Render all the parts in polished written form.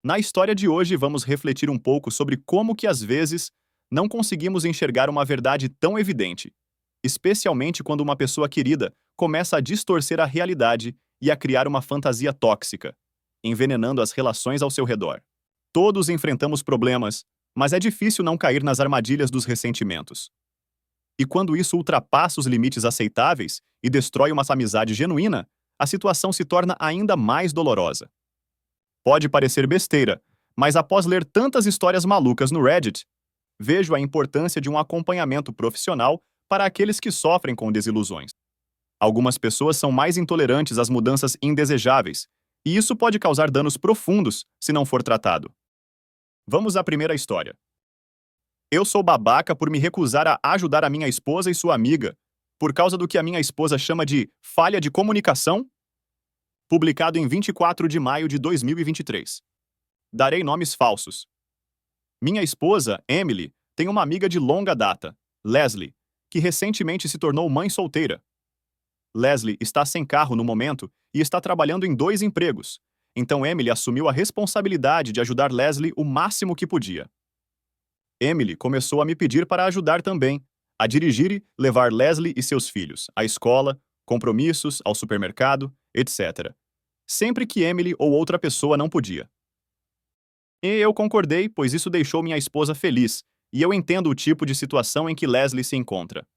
Na história de hoje, vamos refletir um pouco sobre como que às vezes não conseguimos enxergar uma verdade tão evidente, especialmente quando uma pessoa querida começa a distorcer a realidade e a criar uma fantasia tóxica, envenenando as relações ao seu redor. Todos enfrentamos problemas, mas é difícil não cair nas armadilhas dos ressentimentos. E quando isso ultrapassa os limites aceitáveis e destrói uma amizade genuína, a situação se torna ainda mais dolorosa. Pode parecer besteira, mas após ler tantas histórias malucas no Reddit, vejo a importância de um acompanhamento profissional para aqueles que sofrem com desilusões. Algumas pessoas são mais intolerantes às mudanças indesejáveis, e isso pode causar danos profundos se não for tratado. Vamos à primeira história. Eu sou babaca por me recusar a ajudar a minha esposa e sua amiga, por causa do que a minha esposa chama de falha de comunicação? Publicado em 24 de maio de 2023. Darei nomes falsos. Minha esposa, Emily, tem uma amiga de longa data, Leslie, que recentemente se tornou mãe solteira. Leslie está sem carro no momento e está trabalhando em 2 empregos, então Emily assumiu a responsabilidade de ajudar Leslie o máximo que podia. Emily começou a me pedir para ajudar também, a dirigir e levar Leslie e seus filhos à escola, compromissos, ao supermercado, etc. Sempre que Emily ou outra pessoa não podia. E eu concordei, pois isso deixou minha esposa feliz, e eu entendo o tipo de situação em que Leslie se encontra.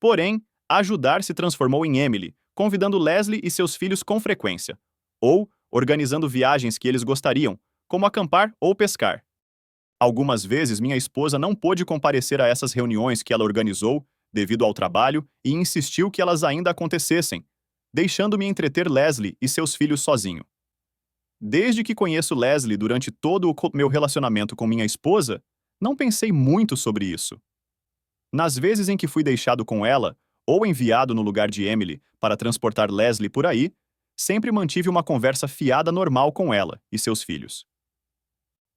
Porém, ajudar se transformou em Emily, convidando Leslie e seus filhos com frequência, ou organizando viagens que eles gostariam, como acampar ou pescar. Algumas vezes minha esposa não pôde comparecer a essas reuniões que ela organizou devido ao trabalho e insistiu que elas ainda acontecessem, deixando-me entreter Leslie e seus filhos sozinho. Desde que conheço Leslie durante todo o meu relacionamento com minha esposa, não pensei muito sobre isso. Nas vezes em que fui deixado com ela, ou enviado no lugar de Emily para transportar Leslie por aí, sempre mantive uma conversa fiada normal com ela e seus filhos.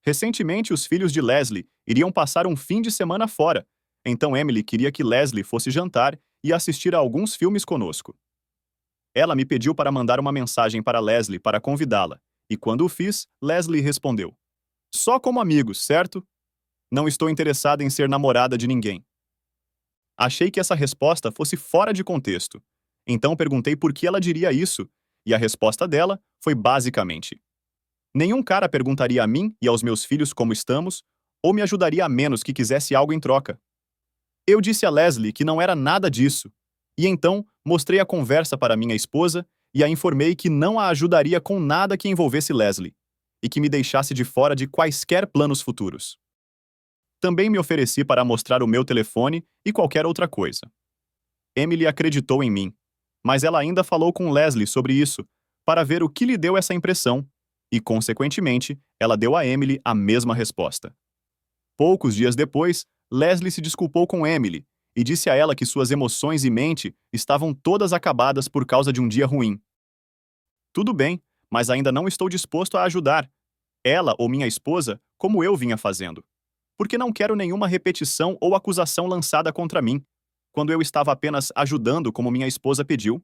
Recentemente, os filhos de Leslie iriam passar um fim de semana fora, então Emily queria que Leslie fosse jantar e assistir a alguns filmes conosco. Ela me pediu para mandar uma mensagem para Leslie para convidá-la, e quando o fiz, Leslie respondeu: "Só como amigos, certo? Não estou interessada em ser namorada de ninguém." Achei que essa resposta fosse fora de contexto, então perguntei por que ela diria isso, e a resposta dela foi basicamente: "Nenhum cara perguntaria a mim e aos meus filhos como estamos, ou me ajudaria a menos que quisesse algo em troca." Eu disse a Leslie que não era nada disso, e então mostrei a conversa para minha esposa e a informei que não a ajudaria com nada que envolvesse Leslie, e que me deixasse de fora de quaisquer planos futuros. Também me ofereci para mostrar o meu telefone e qualquer outra coisa. Emily acreditou em mim, mas ela ainda falou com Leslie sobre isso, para ver o que lhe deu essa impressão, e, consequentemente, ela deu a Emily a mesma resposta. Poucos dias depois, Leslie se desculpou com Emily e disse a ela que suas emoções e mente estavam todas acabadas por causa de um dia ruim. Tudo bem, mas ainda não estou disposto a ajudar, ela ou minha esposa, como eu vinha fazendo. Porque não quero nenhuma repetição ou acusação lançada contra mim, quando eu estava apenas ajudando como minha esposa pediu.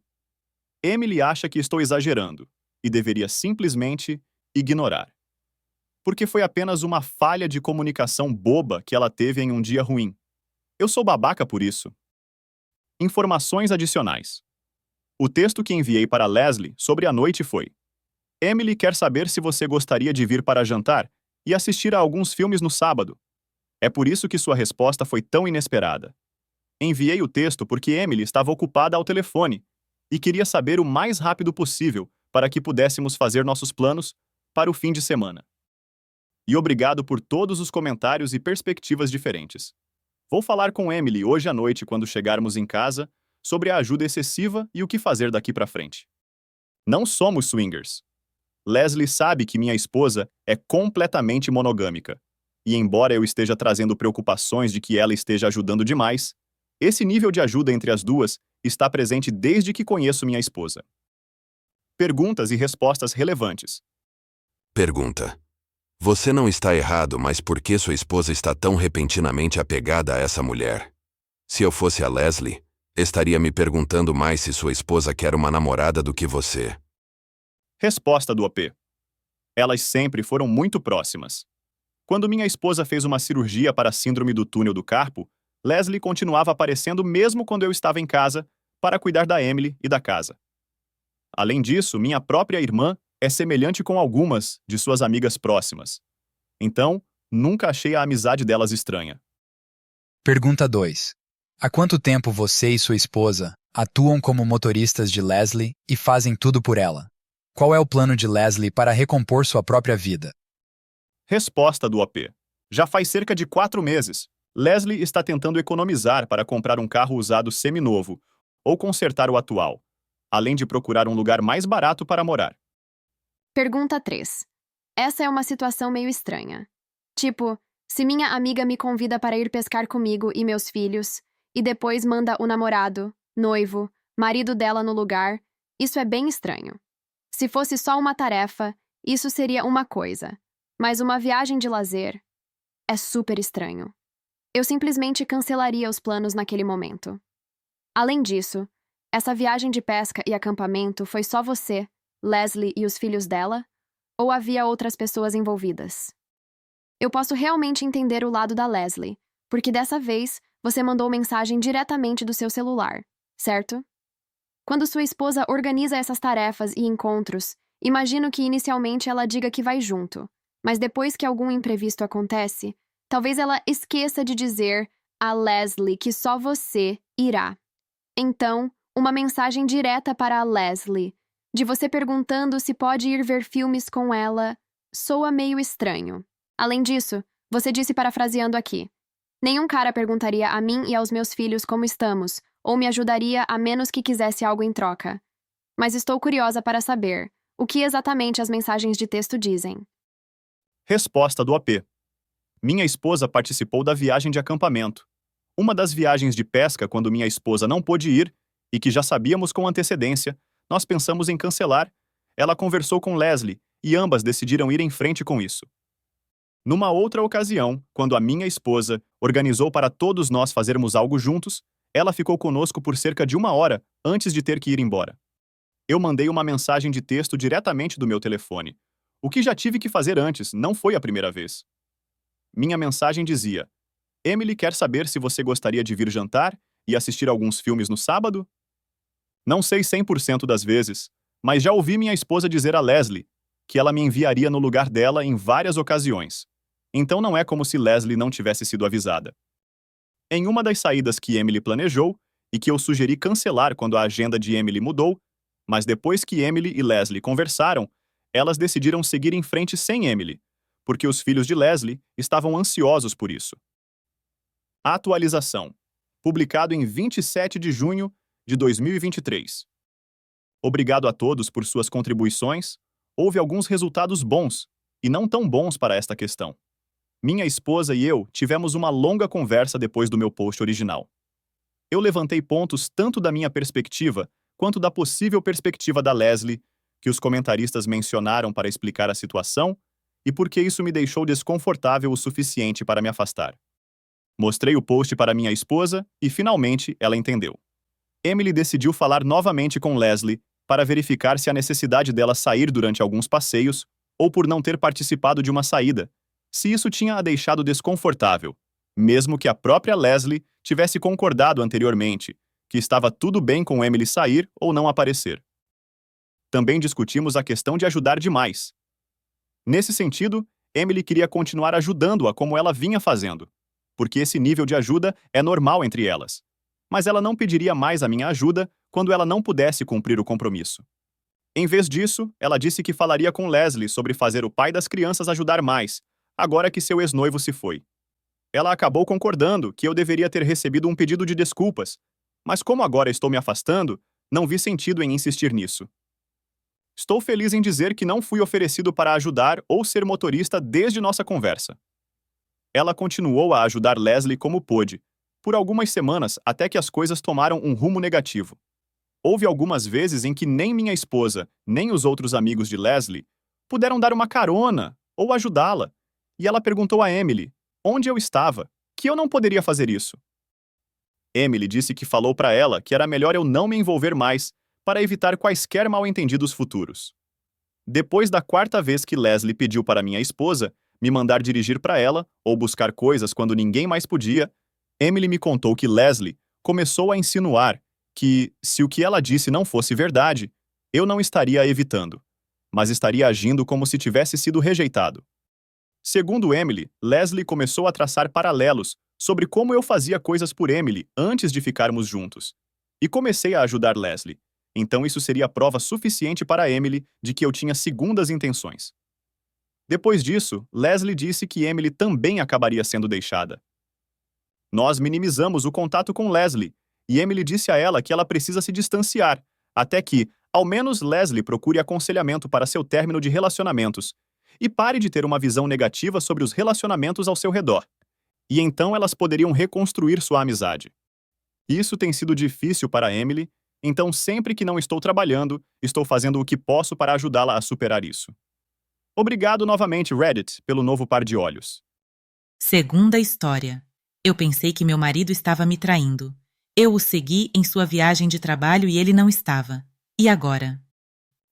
Emily acha que estou exagerando, e deveria simplesmente ignorar. Porque foi apenas uma falha de comunicação boba que ela teve em um dia ruim. Eu sou babaca por isso. Informações adicionais. O texto que enviei para Leslie sobre a noite foi: "Emily quer saber se você gostaria de vir para jantar e assistir a alguns filmes no sábado. É por isso que sua resposta foi tão inesperada." Enviei o texto porque Emily estava ocupada ao telefone e queria saber o mais rápido possível para que pudéssemos fazer nossos planos para o fim de semana. E obrigado por todos os comentários e perspectivas diferentes. Vou falar com Emily hoje à noite quando chegarmos em casa sobre a ajuda excessiva e o que fazer daqui para frente. Não somos swingers. Leslie sabe que minha esposa é completamente monogâmica. E embora eu esteja trazendo preocupações de que ela esteja ajudando demais, esse nível de ajuda entre as duas está presente desde que conheço minha esposa. Perguntas e respostas relevantes. Pergunta: você não está errado, mas por que sua esposa está tão repentinamente apegada a essa mulher? Se eu fosse a Leslie, estaria me perguntando mais se sua esposa quer uma namorada do que você. Resposta do OP. Elas sempre foram muito próximas. Quando minha esposa fez uma cirurgia para a síndrome do túnel do carpo, Leslie continuava aparecendo mesmo quando eu estava em casa para cuidar da Emily e da casa. Além disso, minha própria irmã é semelhante com algumas de suas amigas próximas. Então, nunca achei a amizade delas estranha. Pergunta 2. Há quanto tempo você e sua esposa atuam como motoristas de Leslie e fazem tudo por ela? Qual é o plano de Leslie para recompor sua própria vida? Resposta do OP. Já faz cerca de 4 meses. Leslie está tentando economizar para comprar um carro usado seminovo ou consertar o atual, além de procurar um lugar mais barato para morar. Pergunta 3. Essa é uma situação meio estranha. Tipo, se minha amiga me convida para ir pescar comigo e meus filhos, e depois manda o namorado, noivo, marido dela no lugar, isso é bem estranho. Se fosse só uma tarefa, isso seria uma coisa. Mas uma viagem de lazer é super estranho. Eu simplesmente cancelaria os planos naquele momento. Além disso, essa viagem de pesca e acampamento foi só você, Leslie e os filhos dela? Ou havia outras pessoas envolvidas? Eu posso realmente entender o lado da Leslie, porque dessa vez você mandou mensagem diretamente do seu celular, certo? Quando sua esposa organiza essas tarefas e encontros, imagino que inicialmente ela diga que vai junto, mas depois que algum imprevisto acontece, talvez ela esqueça de dizer a Leslie que só você irá. Então, uma mensagem direta para a Leslie, de você perguntando se pode ir ver filmes com ela, soa meio estranho. Além disso, você disse parafraseando aqui: nenhum cara perguntaria a mim e aos meus filhos como estamos, ou me ajudaria a menos que quisesse algo em troca. Mas estou curiosa para saber o que exatamente as mensagens de texto dizem. Resposta do OP. Minha esposa participou da viagem de acampamento. Uma das viagens de pesca quando minha esposa não pôde ir, e que já sabíamos com antecedência, nós pensamos em cancelar. Ela conversou com Leslie e ambas decidiram ir em frente com isso. Numa outra ocasião, quando a minha esposa organizou para todos nós fazermos algo juntos, ela ficou conosco por cerca de 1 hora antes de ter que ir embora. Eu mandei uma mensagem de texto diretamente do meu telefone. O que já tive que fazer antes, não foi a primeira vez. Minha mensagem dizia: Emily quer saber se você gostaria de vir jantar e assistir alguns filmes no sábado? Não sei 100% das vezes, mas já ouvi minha esposa dizer a Leslie que ela me enviaria no lugar dela em várias ocasiões. Então não é como se Leslie não tivesse sido avisada. Em uma das saídas que Emily planejou, e que eu sugeri cancelar quando a agenda de Emily mudou, mas depois que Emily e Leslie conversaram, elas decidiram seguir em frente sem Emily, porque os filhos de Leslie estavam ansiosos por isso. Atualização. Publicado em 27 de junho de 2023. Obrigado a todos por suas contribuições. Houve alguns resultados bons, e não tão bons para esta questão. Minha esposa e eu tivemos uma longa conversa depois do meu post original. Eu levantei pontos tanto da minha perspectiva quanto da possível perspectiva da Leslie, que os comentaristas mencionaram para explicar a situação, e porque isso me deixou desconfortável o suficiente para me afastar. Mostrei o post para minha esposa e, finalmente, ela entendeu. Emily decidiu falar novamente com Leslie para verificar se a necessidade dela sair durante alguns passeios ou por não ter participado de uma saída, se isso tinha a deixado desconfortável, mesmo que a própria Leslie tivesse concordado anteriormente que estava tudo bem com Emily sair ou não aparecer. Também discutimos a questão de ajudar demais. Nesse sentido, Emily queria continuar ajudando-a como ela vinha fazendo, porque esse nível de ajuda é normal entre elas. Mas ela não pediria mais a minha ajuda quando ela não pudesse cumprir o compromisso. Em vez disso, ela disse que falaria com Leslie sobre fazer o pai das crianças ajudar mais, agora que seu ex-noivo se foi. Ela acabou concordando que eu deveria ter recebido um pedido de desculpas, mas como agora estou me afastando, não vi sentido em insistir nisso. Estou feliz em dizer que não fui oferecido para ajudar ou ser motorista desde nossa conversa. Ela continuou a ajudar Leslie como pôde, por algumas semanas até que as coisas tomaram um rumo negativo. Houve algumas vezes em que nem minha esposa, nem os outros amigos de Leslie puderam dar uma carona ou ajudá-la, e ela perguntou a Emily onde eu estava, que eu não poderia fazer isso. Emily disse que falou para ela que era melhor eu não me envolver mais para evitar quaisquer mal-entendidos futuros. Depois da quarta vez que Leslie pediu para minha esposa me mandar dirigir para ela ou buscar coisas quando ninguém mais podia, Emily me contou que Leslie começou a insinuar que, se o que ela disse não fosse verdade, eu não estaria a evitando, mas estaria agindo como se tivesse sido rejeitado. Segundo Emily, Leslie começou a traçar paralelos sobre como eu fazia coisas por Emily antes de ficarmos juntos. E comecei a ajudar Leslie. Então isso seria prova suficiente para Emily de que eu tinha segundas intenções. Depois disso, Leslie disse que Emily também acabaria sendo deixada. Nós minimizamos o contato com Leslie, e Emily disse a ela que ela precisa se distanciar, até que, ao menos, Leslie procure aconselhamento para seu término de relacionamentos, e pare de ter uma visão negativa sobre os relacionamentos ao seu redor. E então elas poderiam reconstruir sua amizade. Isso tem sido difícil para Emily, então sempre que não estou trabalhando, estou fazendo o que posso para ajudá-la a superar isso. Obrigado novamente, Reddit, pelo novo par de olhos. Segunda história. Eu pensei que meu marido estava me traindo. Eu o segui em sua viagem de trabalho e ele não estava. E agora?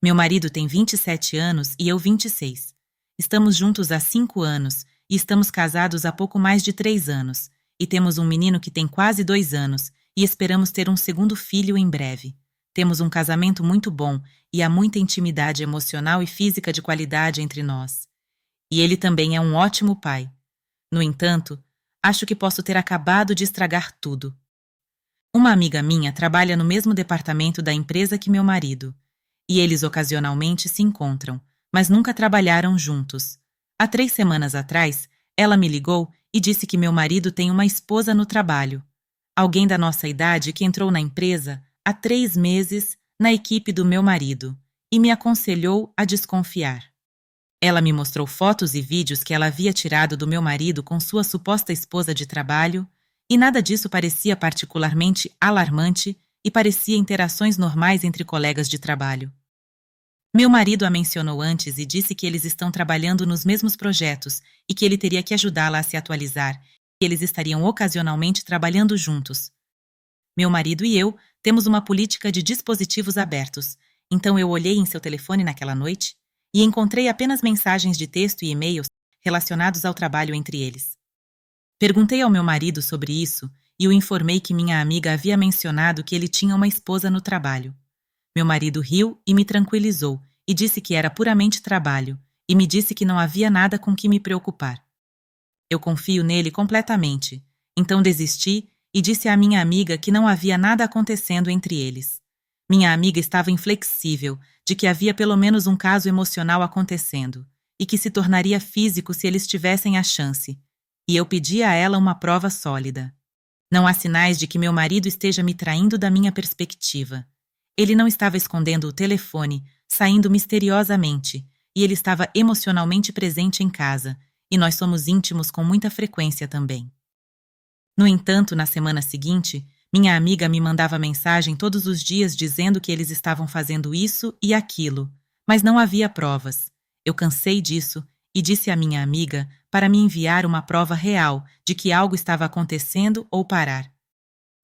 Meu marido tem 27 anos e eu 26. Estamos juntos há 5 anos e estamos casados há pouco mais de 3 anos. E temos um menino que tem quase 2 anos e esperamos ter um segundo filho em breve. Temos um casamento muito bom e há muita intimidade emocional e física de qualidade entre nós. E ele também é um ótimo pai. No entanto, acho que posso ter acabado de estragar tudo. Uma amiga minha trabalha no mesmo departamento da empresa que meu marido, e eles ocasionalmente se encontram, mas nunca trabalharam juntos. Há 3 semanas atrás, ela me ligou e disse que meu marido tem uma esposa no trabalho. Alguém da nossa idade que entrou na empresa há 3 meses na equipe do meu marido e me aconselhou a desconfiar. Ela me mostrou fotos e vídeos que ela havia tirado do meu marido com sua suposta esposa de trabalho, e nada disso parecia particularmente alarmante e parecia interações normais entre colegas de trabalho. Meu marido a mencionou antes e disse que eles estão trabalhando nos mesmos projetos e que ele teria que ajudá-la a se atualizar, e eles estariam ocasionalmente trabalhando juntos. Meu marido e eu temos uma política de dispositivos abertos, então eu olhei em seu telefone naquela noite e encontrei apenas mensagens de texto e e-mails relacionados ao trabalho entre eles. Perguntei ao meu marido sobre isso e o informei que minha amiga havia mencionado que ele tinha uma esposa no trabalho. Meu marido riu e me tranquilizou e disse que era puramente trabalho e me disse que não havia nada com que me preocupar. Eu confio nele completamente, então desisti e disse à minha amiga que não havia nada acontecendo entre eles. Minha amiga estava inflexível de que havia pelo menos um caso emocional acontecendo e que se tornaria físico se eles tivessem a chance, e eu pedi a ela uma prova sólida. Não há sinais de que meu marido esteja me traindo da minha perspectiva. Ele não estava escondendo o telefone, saindo misteriosamente, e ele estava emocionalmente presente em casa, e nós somos íntimos com muita frequência também. No entanto, na semana seguinte, minha amiga me mandava mensagem todos os dias dizendo que eles estavam fazendo isso e aquilo, mas não havia provas. Eu cansei disso e disse à minha amiga para me enviar uma prova real de que algo estava acontecendo ou parar.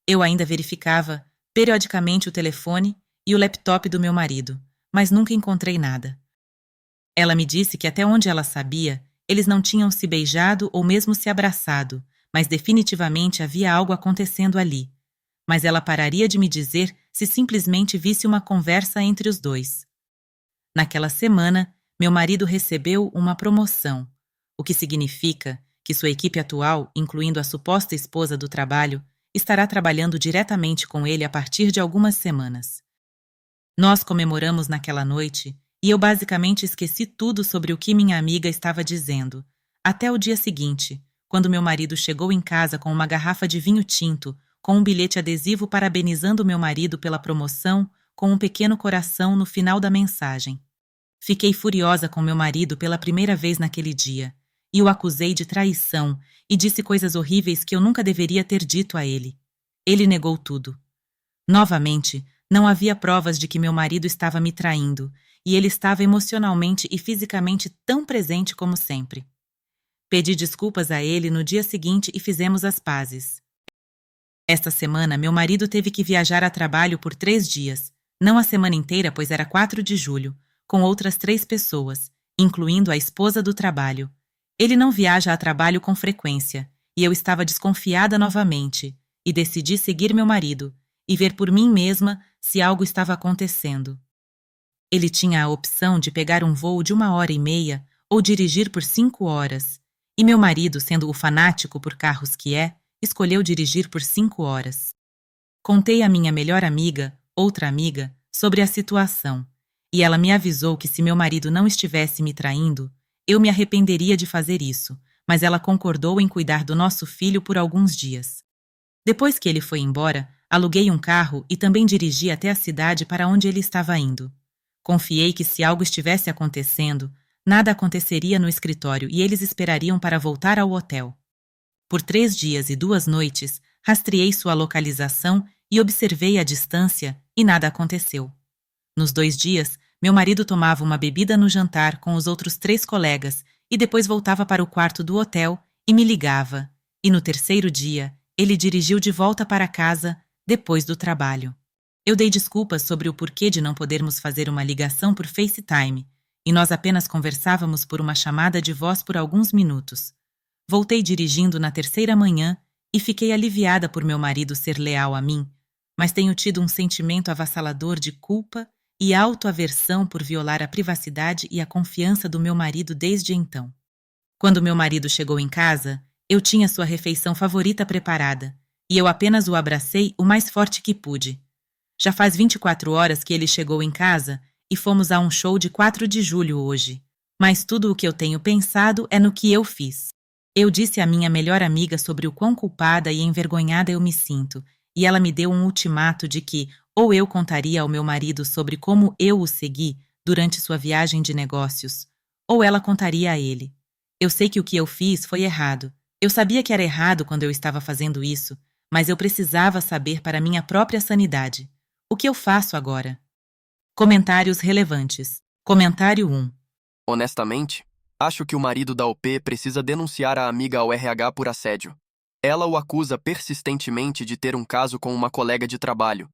Eu ainda verificava, periodicamente, o telefone e o laptop do meu marido, mas nunca encontrei nada. Ela me disse que até onde ela sabia, eles não tinham se beijado ou mesmo se abraçado, mas definitivamente havia algo acontecendo ali. Mas ela pararia de me dizer se simplesmente visse uma conversa entre os dois. Naquela semana, meu marido recebeu uma promoção, o que significa que sua equipe atual, incluindo a suposta esposa do trabalho, estará trabalhando diretamente com ele a partir de algumas semanas. Nós comemoramos naquela noite e eu basicamente esqueci tudo sobre o que minha amiga estava dizendo, até o dia seguinte, quando meu marido chegou em casa com uma garrafa de vinho tinto, com um bilhete adesivo parabenizando meu marido pela promoção, com um pequeno coração no final da mensagem. Fiquei furiosa com meu marido pela primeira vez naquele dia, e o acusei de traição e disse coisas horríveis que eu nunca deveria ter dito a ele. Ele negou tudo. Novamente, não havia provas de que meu marido estava me traindo, e ele estava emocionalmente e fisicamente tão presente como sempre. Pedi desculpas a ele no dia seguinte e fizemos as pazes. Esta semana, meu marido teve que viajar a trabalho por 3 dias, não a semana inteira, pois era 4 de julho, com outras 3 pessoas, incluindo a esposa do trabalho. Ele não viaja a trabalho com frequência, e eu estava desconfiada novamente, e decidi seguir meu marido e ver por mim mesma se algo estava acontecendo. Ele tinha a opção de pegar um voo de 1h30 ou dirigir por 5 horas, e meu marido, sendo o fanático por carros que é, escolheu dirigir por 5 horas. Contei à minha melhor amiga, outra amiga, sobre a situação, e ela me avisou que se meu marido não estivesse me traindo, eu me arrependeria de fazer isso, mas ela concordou em cuidar do nosso filho por alguns dias. Depois que ele foi embora, aluguei um carro e também dirigi até a cidade para onde ele estava indo. Confiei que se algo estivesse acontecendo, nada aconteceria no escritório e eles esperariam para voltar ao hotel. Por 3 dias e 2 noites, rastreei sua localização e observei a distância e nada aconteceu. Nos 2 dias, meu marido tomava uma bebida no jantar com os outros 3 colegas e depois voltava para o quarto do hotel e me ligava. E no 3º dia, ele dirigiu de volta para casa depois do trabalho. Eu dei desculpas sobre o porquê de não podermos fazer uma ligação por FaceTime, e nós apenas conversávamos por uma chamada de voz por alguns minutos. Voltei dirigindo na 3ª manhã e fiquei aliviada por meu marido ser leal a mim, mas tenho tido um sentimento avassalador de culpa e autoaversão por violar a privacidade e a confiança do meu marido desde então. Quando meu marido chegou em casa, eu tinha sua refeição favorita preparada, e eu apenas o abracei o mais forte que pude. Já faz 24 horas que ele chegou em casa e fomos a um show de 4 de julho hoje. Mas tudo o que eu tenho pensado é no que eu fiz. Eu disse à minha melhor amiga sobre o quão culpada e envergonhada eu me sinto, e ela me deu um ultimato de que ou eu contaria ao meu marido sobre como eu o segui durante sua viagem de negócios, ou ela contaria a ele. Eu sei que o que eu fiz foi errado. Eu sabia que era errado quando eu estava fazendo isso, mas eu precisava saber para minha própria sanidade. O que eu faço agora? Comentários relevantes. Comentário 1. Honestamente, acho que o marido da OP precisa denunciar a amiga ao RH por assédio. Ela o acusa persistentemente de ter um caso com uma colega de trabalho,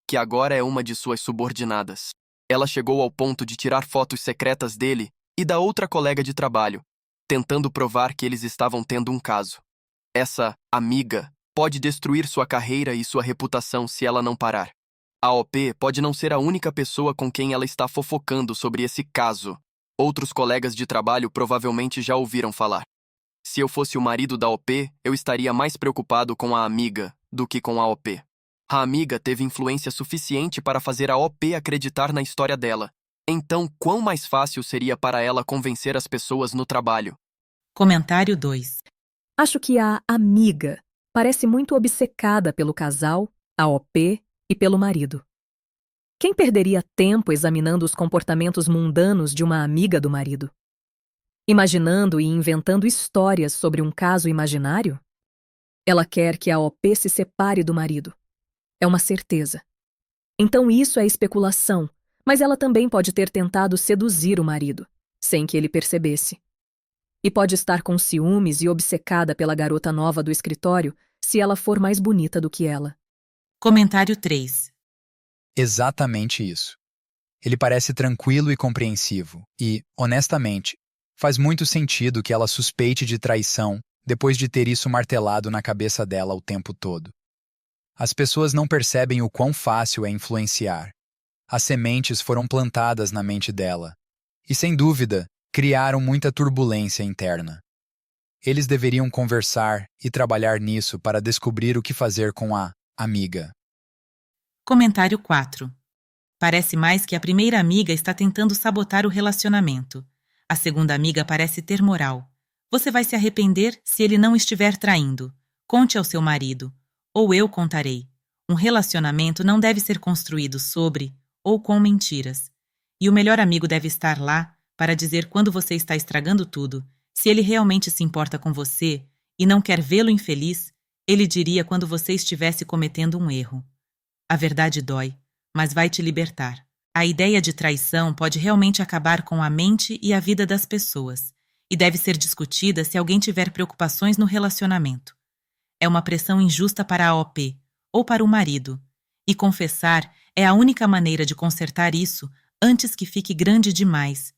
que agora é uma de suas subordinadas. Ela chegou ao ponto de tirar fotos secretas dele e da outra colega de trabalho, tentando provar que eles estavam tendo um caso. Essa amiga pode destruir sua carreira e sua reputação se ela não parar. A OP pode não ser a única pessoa com quem ela está fofocando sobre esse caso. Outros colegas de trabalho provavelmente já ouviram falar. Se eu fosse o marido da OP, eu estaria mais preocupado com a amiga do que com a OP. A amiga teve influência suficiente para fazer a OP acreditar na história dela. Então, quão mais fácil seria para ela convencer as pessoas no trabalho? Comentário 2. Acho que a amiga parece muito obcecada pelo casal, a OP e pelo marido. Quem perderia tempo examinando os comportamentos mundanos de uma amiga do marido? Imaginando e inventando histórias sobre um caso imaginário? Ela quer que a OP se separe do marido. É uma certeza. Então isso é especulação, mas ela também pode ter tentado seduzir o marido, sem que ele percebesse. E pode estar com ciúmes e obcecada pela garota nova do escritório se ela for mais bonita do que ela. Comentário 3. Exatamente isso. Ele parece tranquilo e compreensivo e, honestamente, faz muito sentido que ela suspeite de traição depois de ter isso martelado na cabeça dela o tempo todo. As pessoas não percebem o quão fácil é influenciar. As sementes foram plantadas na mente dela e, sem dúvida, criaram muita turbulência interna. Eles deveriam conversar e trabalhar nisso para descobrir o que fazer com a amiga. Comentário 4. Parece mais que a primeira amiga está tentando sabotar o relacionamento. A segunda amiga parece ter moral. Você vai se arrepender se ele não estiver traindo. Conte ao seu marido. Ou eu contarei. Um relacionamento não deve ser construído sobre ou com mentiras. E o melhor amigo deve estar lá para dizer quando você está estragando tudo. Se ele realmente se importa com você e não quer vê-lo infeliz, ele diria quando você estivesse cometendo um erro. A verdade dói, mas vai te libertar. A ideia de traição pode realmente acabar com a mente e a vida das pessoas, e deve ser discutida se alguém tiver preocupações no relacionamento. É uma pressão injusta para a OP, ou para o marido, e confessar é a única maneira de consertar isso antes que fique grande demais